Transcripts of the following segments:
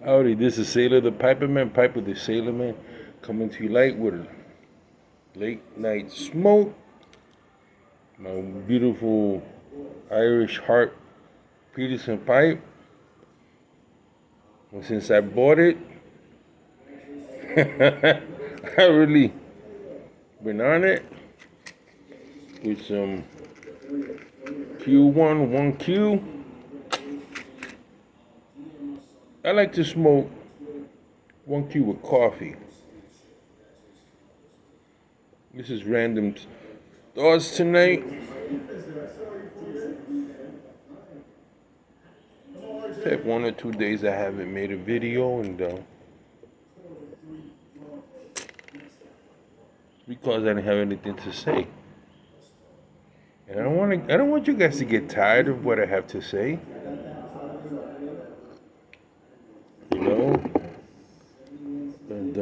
Howdy, this is Sailor the Piperman, Piper the Sailorman, coming to you light with a late night smoke. My beautiful Irish Heart Peterson pipe. And since I bought it, I really been on it with some Q1, 1Q. I like to smoke 1Q with coffee. This is random thoughts tonight. Had 1 or 2 days I haven't made a video, and because I didn't have anything to say, and I don't want you guys to get tired of what I have to say. You know, and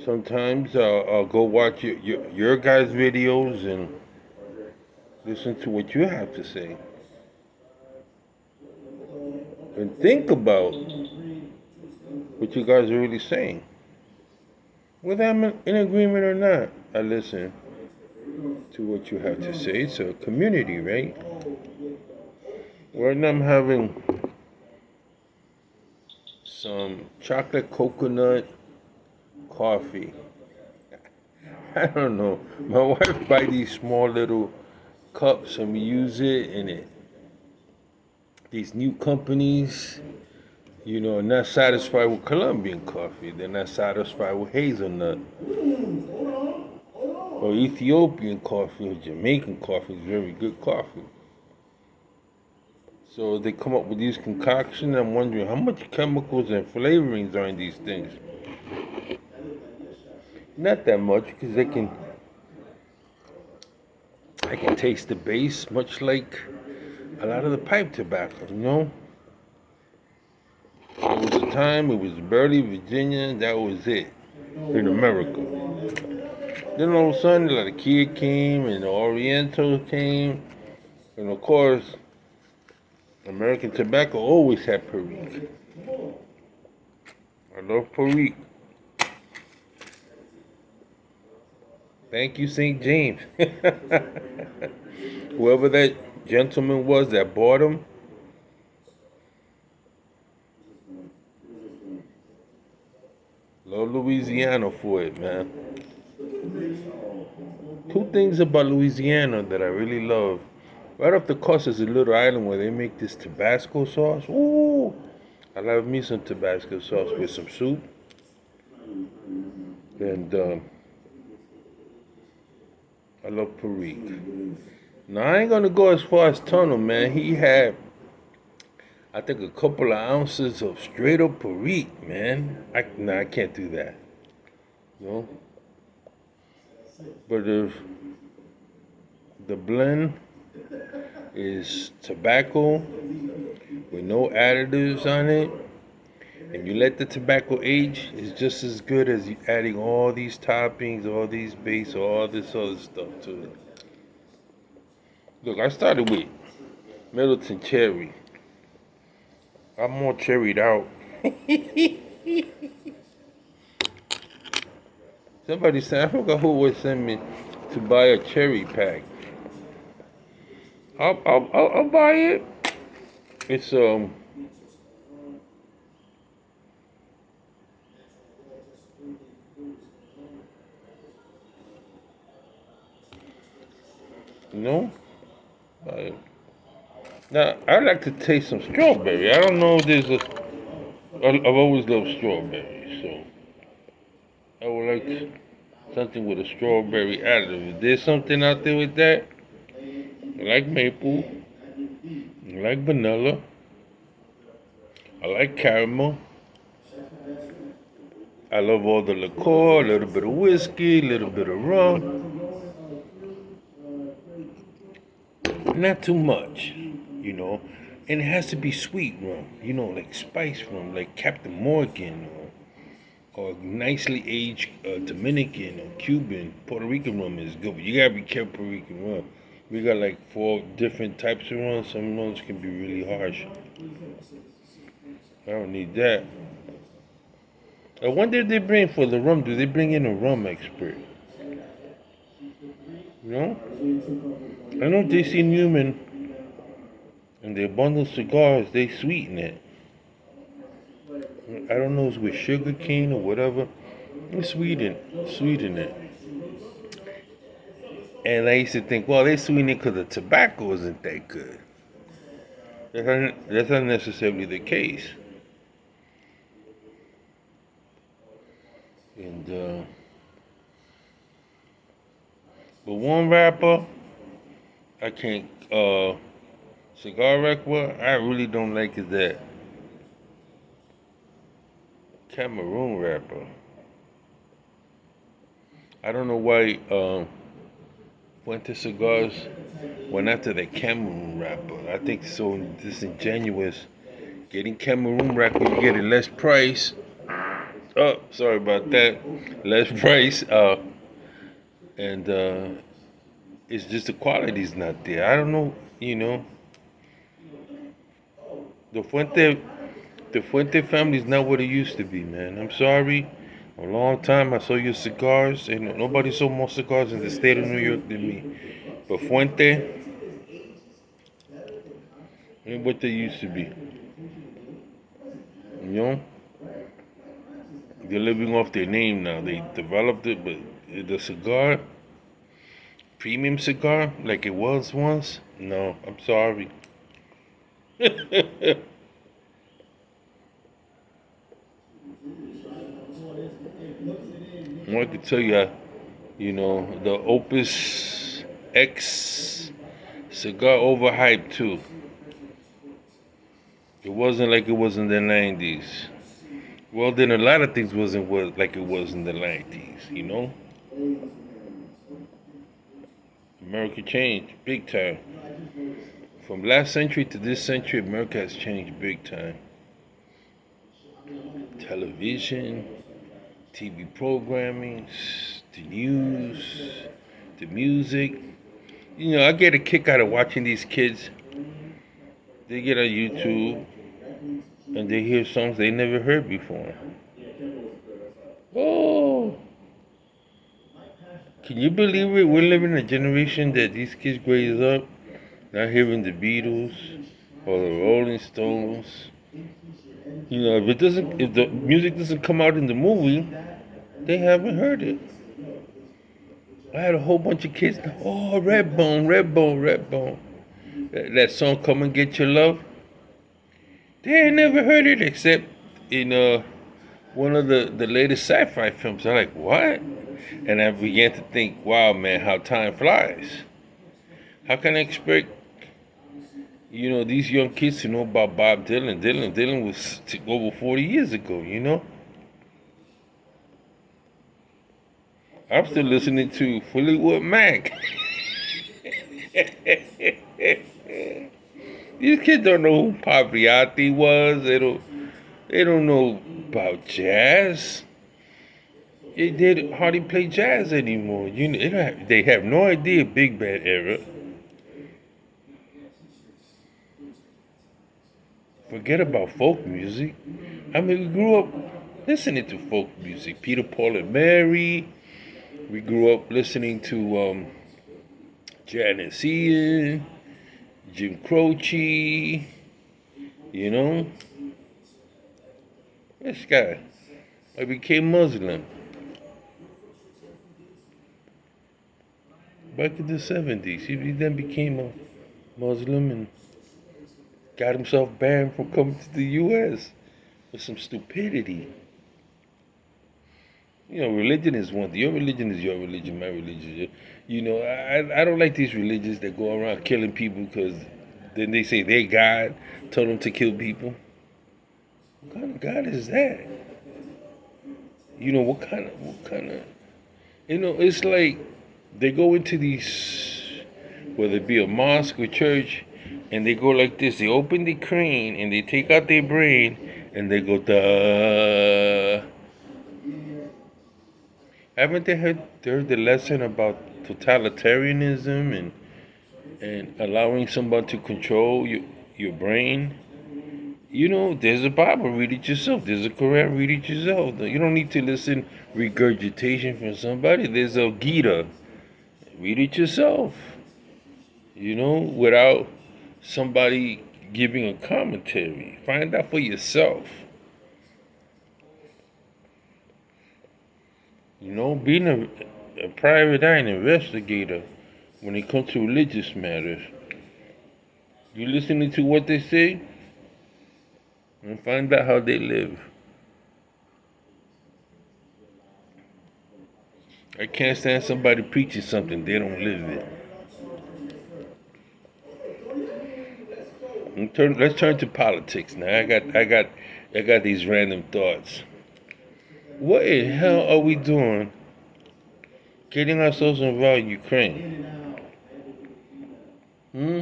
sometimes I'll go watch your guys' videos and listen to what you have to say, and think about what you guys are really saying. Whether I'm in agreement or not, I listen to what you have to say. It's a community, right? Right now I'm having some chocolate coconut coffee. I don't know. My wife buy these small little cups and we use it in it. These new companies, are not satisfied with Colombian coffee. They're not satisfied with hazelnut or Ethiopian coffee or Jamaican coffee is very good coffee. So they come up with these concoctions. I'm wondering how much chemicals and flavorings are in these things. Not that much, because I can taste the base, much like a lot of the pipe tobacco. There was a time it was Burley, Virginia. That was it in America. Then all of a sudden, like the Kia came and the Oriental came, and of course, American tobacco always had Perique. I love Perique. Thank you, St. James. Whoever that gentleman was that bought them, love Louisiana for it, man. Two things about Louisiana that I really love. Right off the coast is a little island where they make this Tabasco sauce. Ooh, I love me some Tabasco sauce with some soup. And I love Perique. Now, I ain't gonna go as far as Tunnel, man. He had, I think, a couple of ounces of straight up Perique, man. I can't do that. You know? But if the blend is tobacco with no additives on it, and you let the tobacco age, it's just as good as you adding all these toppings, all these base, all this other stuff to it. Look, I started with Middleton Cherry. I'm more cherried out. Somebody said, I forgot who would send me to buy a cherry pack. I'll buy it. It's you know, uh, now I like to taste some strawberry. I don't know if there's a. I've always loved strawberry, so I would like something with a strawberry additive. If there's something out there with that, I like maple, I like vanilla, I like caramel. I love all the liqueur, a little bit of whiskey, a little bit of rum. Not too much, you know. And it has to be sweet rum, like spice rum, like Captain Morgan or nicely aged Dominican or Cuban. Puerto Rican rum is good, but you gotta be careful Puerto Rican rum. We got like 4 different types of rum. Some rums can be really harsh. I don't need that. I wonder if they bring for the rum. Do they bring in a rum expert? You know? I know J.C. Newman and their bundled cigars, they sweeten it. I don't know if it's with sugar cane or whatever. They sweeten it. And I used to think, well, they sweeten it because the tobacco isn't that good. That's not necessarily the case. And but one rapper I can't cigar wrapper I really don't like is that Cameroon rapper. I don't know why Fuente Cigars went after the Cameroon rapper. I think so disingenuous. Getting Cameroon rapper, you get a less price. Oh, sorry about that. Less price. And it's just the quality's not there. I don't know. You know, the Fuente family is not what it used to be, man. I'm sorry. A long time I saw your cigars, and nobody sold more cigars in the state of New York than me. But Fuente ain't what they used to be. You know, they're living off their name now. They developed it, but the cigar, premium cigar, like it was once, no, I'm sorry. I want to tell you, you know, the Opus X cigar overhyped too. It wasn't like it was in the 90s. Well, then a lot of things wasn't like it was in the 90s, you know? America changed big time. From last century to this century, America has changed big time. Television, TV programming, the news, the music. You know, I get a kick out of watching these kids. They get on YouTube and they hear songs they never heard before. Oh, can you believe it? We're living in a generation that these kids grows up not hearing the Beatles or the Rolling Stones. You know, if the music doesn't come out in the movie, they haven't heard it. I had a whole bunch of kids. Oh, Redbone, Redbone, Redbone. That song, "Come and Get Your Love." They ain't never heard it except in one of the latest sci-fi films. I'm like, what? And I began to think, wow, man, how time flies. How can I expect, you know, these young kids to know about Bob Dylan? Dylan was over 40 years ago, you know? I'm still listening to Fleetwood Mac. These kids don't know who Pagliatti was. They don't know about jazz. They hardly play jazz anymore. You know, they have no idea big band era. Forget about folk music. I mean, we grew up listening to folk music. Peter, Paul, and Mary. We grew up listening to Janis Ian, Jim Croce. You know, this guy. I became Muslim back in the 70s. He then became a Muslim and got himself banned from coming to the U.S. for some stupidity. You know, religion is one thing. Your religion is your religion. My religion is your. You know, I don't like these religions that go around killing people because then they say their God told them to kill people. What kind of God is that? You know, what kind of, you know, it's like they go into these, whether it be a mosque or church, and they go like this. They open the crane and they take out their brain and they go, duh. Haven't they heard the lesson about totalitarianism and allowing someone to control your brain? You know, there's a Bible, read it yourself. There's a Quran, read it yourself. You don't need to listen regurgitation from somebody. There's a Gita, read it yourself. You know, without somebody giving a commentary. Find out for yourself. You know, being a private eye investigator when it comes to religious matters, you listening to what they say and find out how they live. I can't stand somebody preaching something they don't live it. Let's turn to politics now. I got these random thoughts. What in hell are we doing getting ourselves involved in Ukraine? Hmm?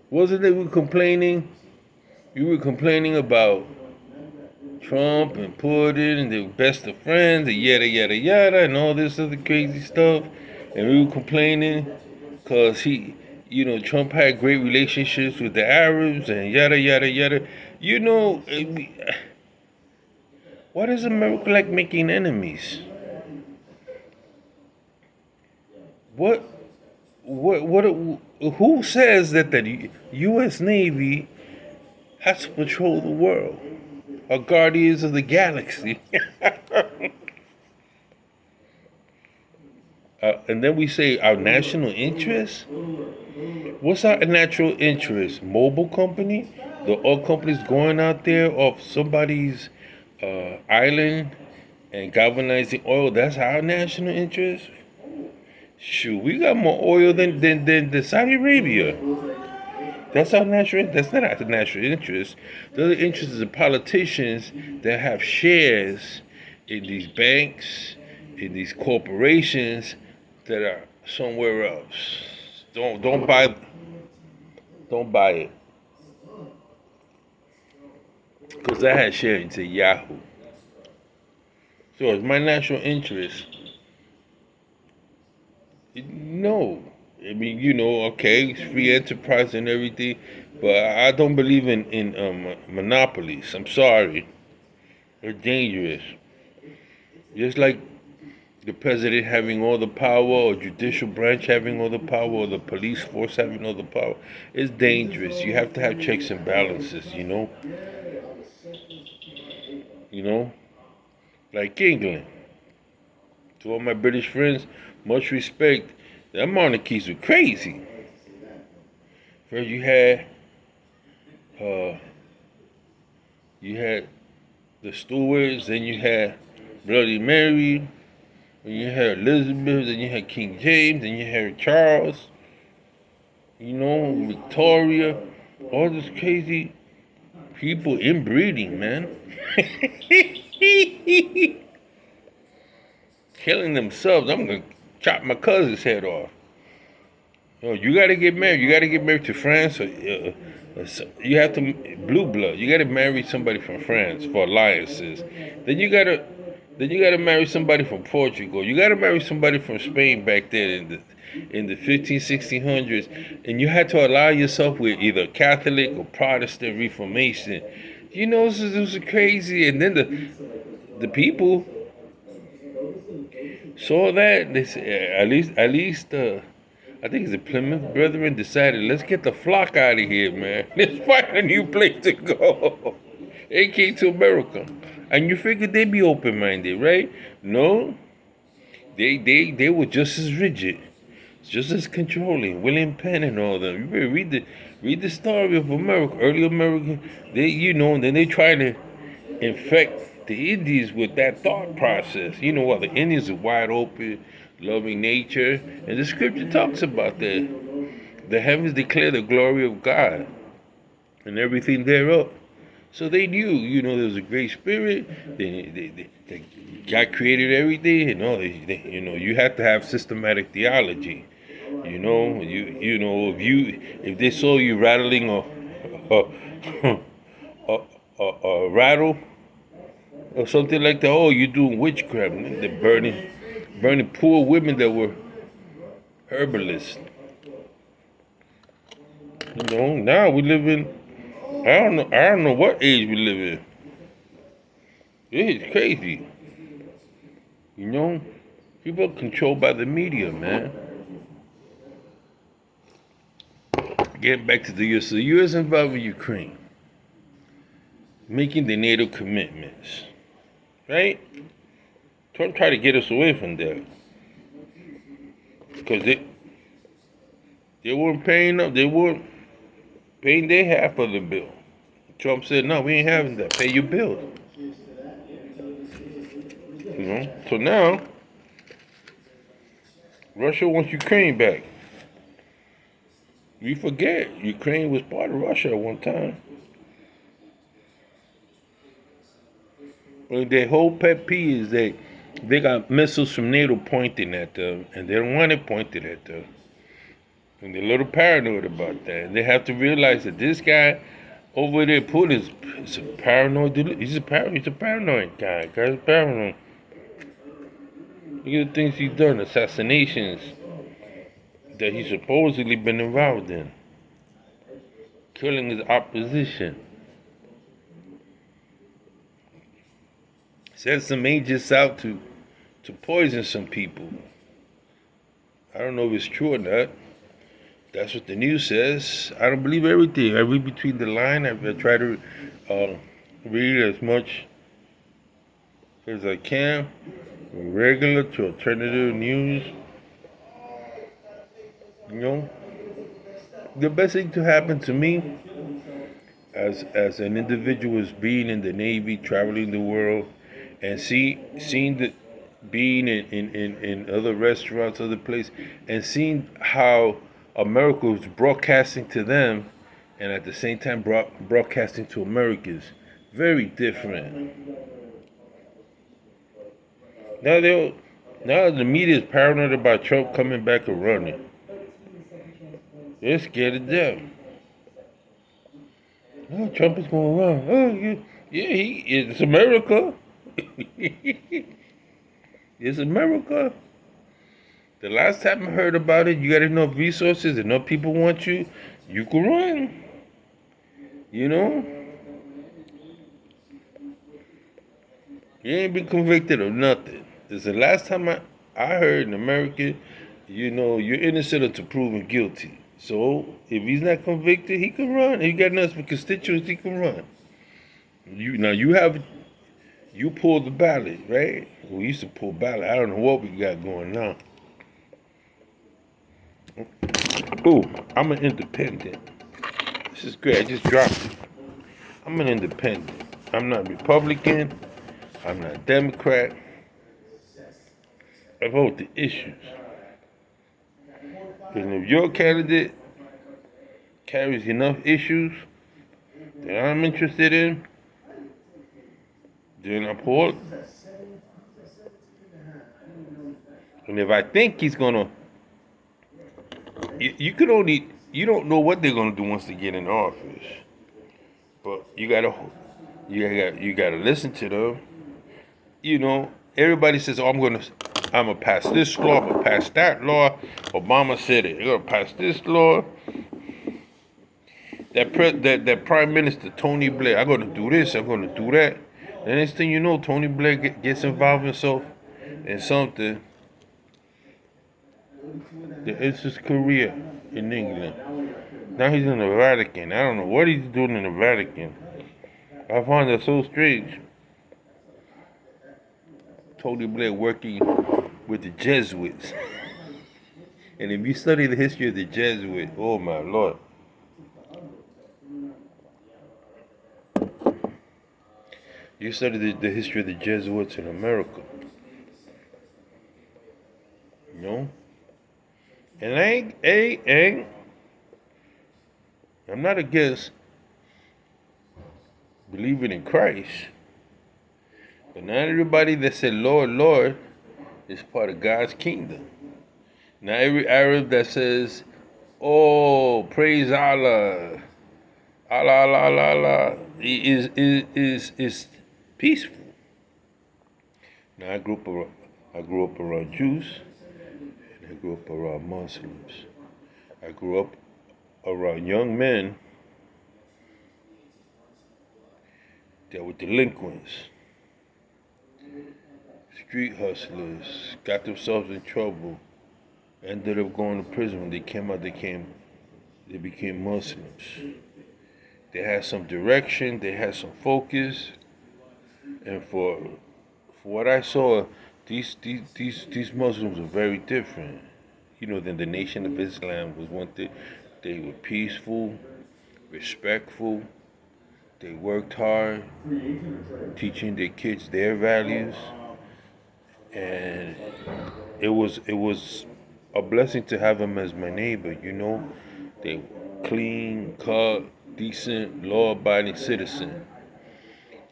Wasn't it we complaining? You were complaining about Trump and Putin and the best of friends and yada yada yada and all this other crazy stuff. And we were complaining because Trump had great relationships with the Arabs and yada yada yada. You know, why does America like making enemies? What, who says that the U.S. Navy has to patrol the world? Or Guardians of the Galaxy? And then we say our national interest? What's our natural interest? Mobile company? The oil companies going out there off somebody's island and galvanizing oil? That's our national interest? Shoot, we got more oil than Saudi Arabia. That's our natural. That's not our natural interest. The other interest is the politicians that have shares in these banks, in these corporations that are somewhere else. Don't buy it, because I had shares in Yahoo. So it's my national interest. No, I mean, okay, it's free enterprise and everything, but I don't believe in monopolies. I'm sorry, they're dangerous. Just like the president having all the power, or judicial branch having all the power, or the police force having all the power, it's dangerous. You have to have checks and balances. You know, like England. To all my British friends, much respect. Their monarchies were crazy. First, uh, you had the Stuarts, then you had Bloody Mary, then you had Elizabeth, then you had King James, then you had Charles, Victoria, all this crazy people inbreeding, man. Killing themselves. I'm gonna chop my cousin's head off. You gotta get married. You gotta get married to France, or you have to blue blood. You gotta marry somebody from France for alliances. Then you gotta, marry somebody from Portugal. You gotta marry somebody from Spain back then in the 1600s, and you had to ally yourself with either Catholic or Protestant Reformation. This is crazy. And then the people saw that. They said, at least. I think it's the Plymouth Brethren decided, let's get the flock out of here, man. Let's find a new place to go. They came to America. And you figured they'd be open-minded, right? No. They were just as rigid, just as controlling. William Penn and all them. You better read the story of America, early America. And then they try to infect the Indians with that thought process. While the Indians are wide open, loving nature, and the scripture talks about that. The heavens declare the glory of God and everything thereof. So they knew, there was a great spirit. God created everything, you have to have systematic theology. If they saw you rattling a, a rattle or something like that, oh, you're doing witchcraft. They're burning poor women that were herbalists. Now we live in, I don't know what age we live in. It is crazy. You know, people are controlled by the media, man. Getting back to the U.S. The U.S. involved in Ukraine, making the NATO commitments, right? Trump tried to get us away from that because they weren't paying up. They weren't paying their half of the bill. Trump said, "No, we ain't having that. Pay your bills." So now Russia wants Ukraine back. We forget Ukraine was part of Russia at one time. And their whole pet peeve is they got missiles from NATO pointing at them, and they don't want it pointed at them. And they're a little paranoid about that. And they have to realize that this guy over there, Putin, is a paranoid. He's a paranoid guy. Guy's paranoid. Look at the things he's done, assassinations that he's supposedly been involved in, killing his opposition. Sent some agents out to poison some people. I don't know if it's true or not. That's what the news says. I don't believe everything. I read between the line. I try to read as much as I can, from regular to alternative news. The best thing to happen to me as an individual is being in the Navy, traveling the world, and seeing the being in other restaurants, other places, and seeing how America is broadcasting to them, and at the same time broadcasting to Americans. Very different. Now now the media is paranoid about Trump coming back and running. They're scared of death. Oh, Trump is going to run. Oh, yeah, it's America. It's America. The last time I heard about it, you got enough resources, enough people want you, you can run. You know? You ain't been convicted of nothing. This is the last time I heard in America, you're innocent until proven guilty. So if he's not convicted, he can run. If he got enough constituents, he can run. You pull the ballot, right? We used to pull ballot. I don't know what we got going now. Oh, I'm an independent. This is great. I just dropped it. I'm an independent. I'm not Republican. I'm not Democrat. I vote the issues. And if your candidate carries enough issues that I'm interested in, then I pull it. And if I think he's gonna, you don't know what they're gonna do once they get in office. But you gotta listen to them. Everybody says, "Oh, I'm gonna pass this law, I'm gonna pass that law." Obama said it. You're gonna pass this law. That Prime Minister Tony Blair, I'm gonna do this, I'm gonna do that. The next thing you know, Tony Blair gets involved himself in something that ends his career in England. Now he's in the Vatican. I don't know what he's doing in the Vatican. I find that so strange. Tony Blair working with the Jesuits. And if you study the history of the Jesuits, oh my Lord. You study the history of the Jesuits in America. And I'm not against believing in Christ. But not everybody that said Lord, Lord is part of God's kingdom. Not every Arab that says, oh, praise Allah, Allah, Allah, Allah, Allah, is peaceful. Now I grew up around Jews, and I grew up around Muslims. I grew up around young men that were delinquents, street hustlers, got themselves in trouble, ended up going to prison. When they came out, they became Muslims. They had some direction, they had some focus, and for what I saw, these Muslims are very different. Than the Nation of Islam was one thing. They were peaceful, respectful. They worked hard, teaching their kids their values, and it was a blessing to have them as my neighbor. They clean, cut, decent, law-abiding citizen.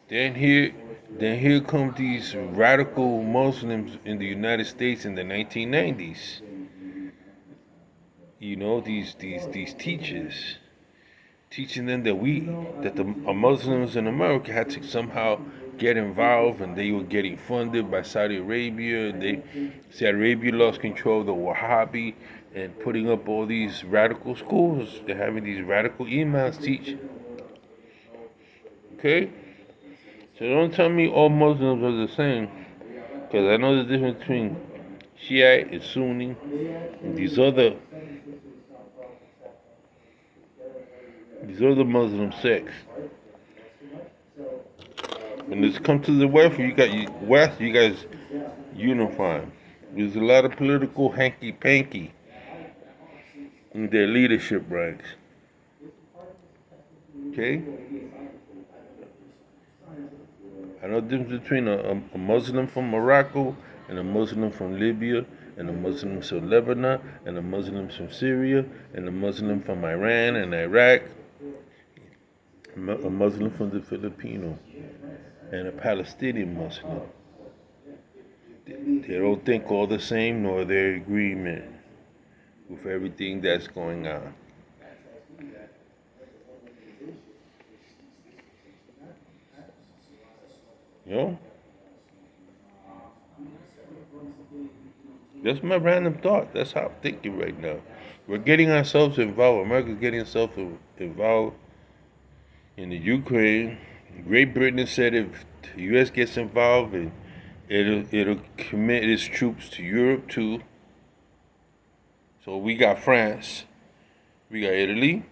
Then here, then here come these radical Muslims in the United States in the 1990s. These teachers teaching them that the Muslims in America had to somehow get involved, and they were getting funded by Saudi Arabia. Saudi Arabia lost control of the Wahhabi and putting up all these radical schools. They're having these radical imams teach. Okay, so don't tell me all Muslims are the same, because I know the difference between Shiite and Sunni and these other Muslim sects. When it's come to the West, you guys unify. There's a lot of political hanky panky in their leadership ranks. Okay? I know the difference between a Muslim from Morocco and a Muslim from Libya and a Muslim from Lebanon and a Muslim from Syria and a Muslim from Iran and Iraq, a Muslim from the Philippines and a Palestinian Muslim. They don't think all the same, nor their agreement with everything that's going on. You know? That's my random thought. That's how I'm thinking right now. We're getting ourselves involved. America's getting itself involved in the Ukraine. Great Britain said if the U.S. gets involved, and it'll commit its troops to Europe too. So we got France, we got Italy,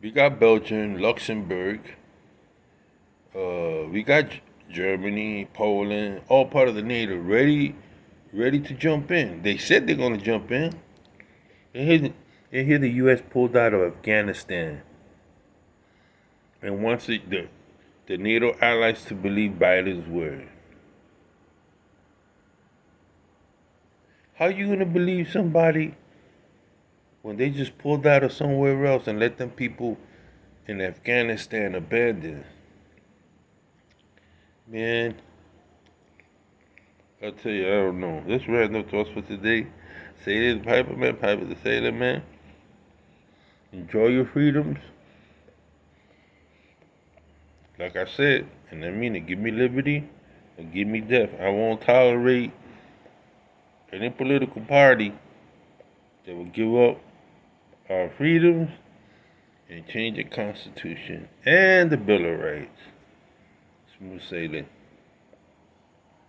we got Belgium, Luxembourg, we got Germany, Poland, all part of the NATO, ready to jump in. They said they're gonna jump in. And here the U.S. pulled out of Afghanistan and wants the NATO allies to believe Biden's word. How are you going to believe somebody when they just pulled out of somewhere else and let them people in Afghanistan abandon? Man, I tell you, I don't know. That's random thoughts for today. Say this, Piper Man, Piper the Sailor Man. Enjoy your freedoms. Like I said, and I mean it, give me liberty or give me death. I won't tolerate any political party that will give up our freedoms and change the Constitution and the Bill of Rights. Smooth sailing.